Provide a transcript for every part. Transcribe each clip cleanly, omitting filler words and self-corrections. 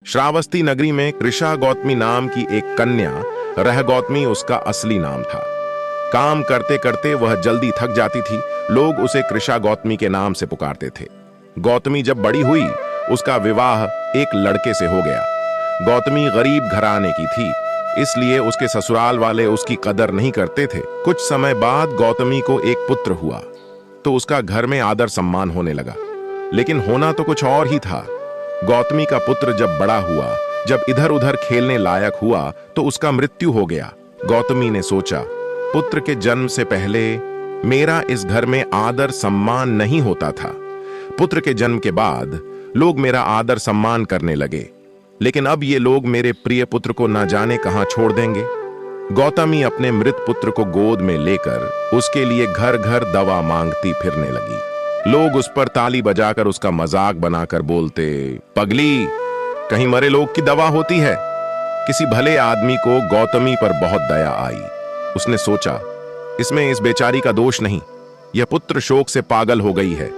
श्रावस्ती नगरी में कृषा गौतमी नाम की एक कन्या, रह गौतमी उसका असली नाम था। काम करते करते वह जल्दी थक जाती थी। लोग उसे कृषा गौतमी के नाम से पुकारते थे। गौतमी जब बड़ी हुई, उसका विवाह एक लड़के से हो गया। गौतमी गरीब घराने की थी, इसलिए उसके ससुराल वाले उसकी कदर नहीं करते थे। कुछ समय बाद गौतमी को एक पुत्र हुआ, तो उसका घर में आदर सम्मान होने लगा। लेकिन होना तो कुछ और ही था। गौतमी का पुत्र जब बड़ा हुआ, जब इधर उधर खेलने लायक हुआ, तो उसका मृत्यु हो गया। गौतमी ने सोचा, पुत्र के जन्म से पहले मेरा इस घर में आदर सम्मान नहीं होता था। पुत्र के जन्म के बाद लोग मेरा आदर सम्मान करने लगे, लेकिन अब ये लोग मेरे प्रिय पुत्र को न जाने कहां छोड़ देंगे। गौतमी अपने मृत पुत्र को गोद में लेकर उसके लिए घर घर दवा मांगती फिरने लगी। लोग उस पर ताली बजाकर उसका मजाक बनाकर बोलते, पगली, कहीं मरे लोग की दवा होती है। किसी भले आदमी को गौतमी पर बहुत दया आई। उसने सोचा, इसमें इस बेचारी का दोष नहीं, यह पुत्र शोक से पागल हो गई है।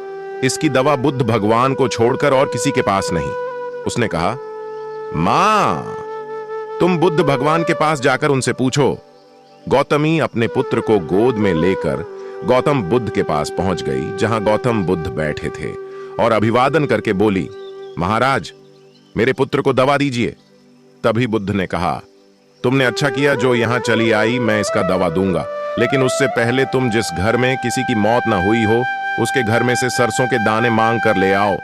इसकी दवा बुद्ध भगवान को छोड़कर और किसी के पास नहीं। उसने कहा, मां, तुम बुद्ध भगवान के पास जाकर उनसे पूछो। गौतमी अपने पुत्र को गोद में लेकर गौतम बुद्ध के पास पहुंच गई, जहां गौतम बुद्ध बैठे थे, और अभिवादन करके बोली, महाराज, मेरे पुत्र को दवा दीजिए। तभी बुद्ध ने कहा, तुमने अच्छा किया जो यहां चली आई, मैं इसका दवा दूंगा, लेकिन उससे पहले तुम जिस घर में किसी की मौत ना हुई हो, उसके घर में से सरसों के दाने मांग कर ले आओ।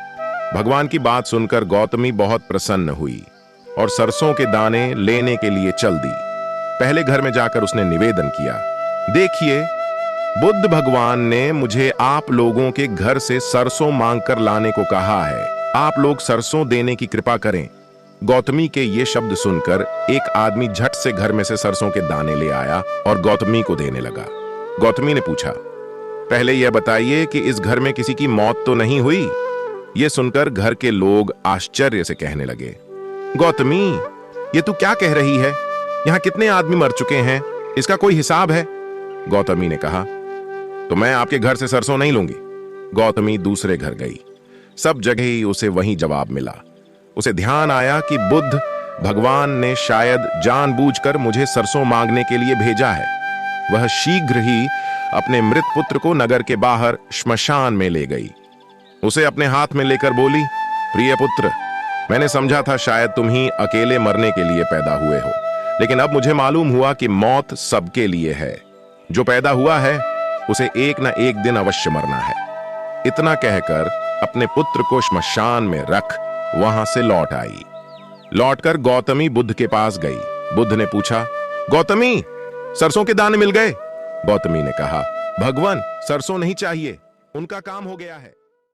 भगवान की बात सुनकर गौतमी बहुत प्रसन्न हुई और सरसों के दाने लेने के लिए चल दी। पहले घर में जाकर उसने निवेदन किया, देखिए, बुद्ध भगवान ने मुझे आप लोगों के घर से सरसों मांगकर लाने को कहा है। आप लोग सरसों देने की कृपा करें। गौतमी के ये शब्द सुनकर एक आदमी झट से घर में से सरसों के दाने ले आया और गौतमी को देने लगा। गौतमी ने पूछा, पहले यह बताइए कि इस घर में किसी की मौत तो नहीं हुई? यह सुनकर घर के लोग आश्चर्य से कहने लगे, गौतमी, ये तू क्या कह रही है? यहां कितने आदमी मर चुके हैं, इसका कोई हिसाब है? गौतमी ने कहा, तो मैं आपके घर से सरसों नहीं लूंगी। गौतमी दूसरे घर गई। सब जगह ही उसे वही जवाब मिला। उसे ध्यान आया कि बुद्ध भगवान ने शायद जानबूझकर मुझे सरसों मांगने के लिए भेजा है। वह शीघ्र ही अपने मृत पुत्र को नगर के बाहर श्मशान में ले गई। उसे अपने हाथ में लेकर बोली, प्रिय पुत्र, मैंने समझा था शायद तुम ही अकेले मरने के लिए पैदा हुए हो, लेकिन अब मुझे मालूम हुआ कि मौत सबके लिए है। जो पैदा हुआ है उसे एक न एक दिन अवश्य मरना है। इतना कहकर अपने पुत्र को श्मशान में रख वहां से लौट आई। लौटकर गौतमी बुद्ध के पास गई। बुद्ध ने पूछा, गौतमी, सरसों के दाने मिल गए? गौतमी ने कहा, भगवान, सरसों नहीं चाहिए, उनका काम हो गया है।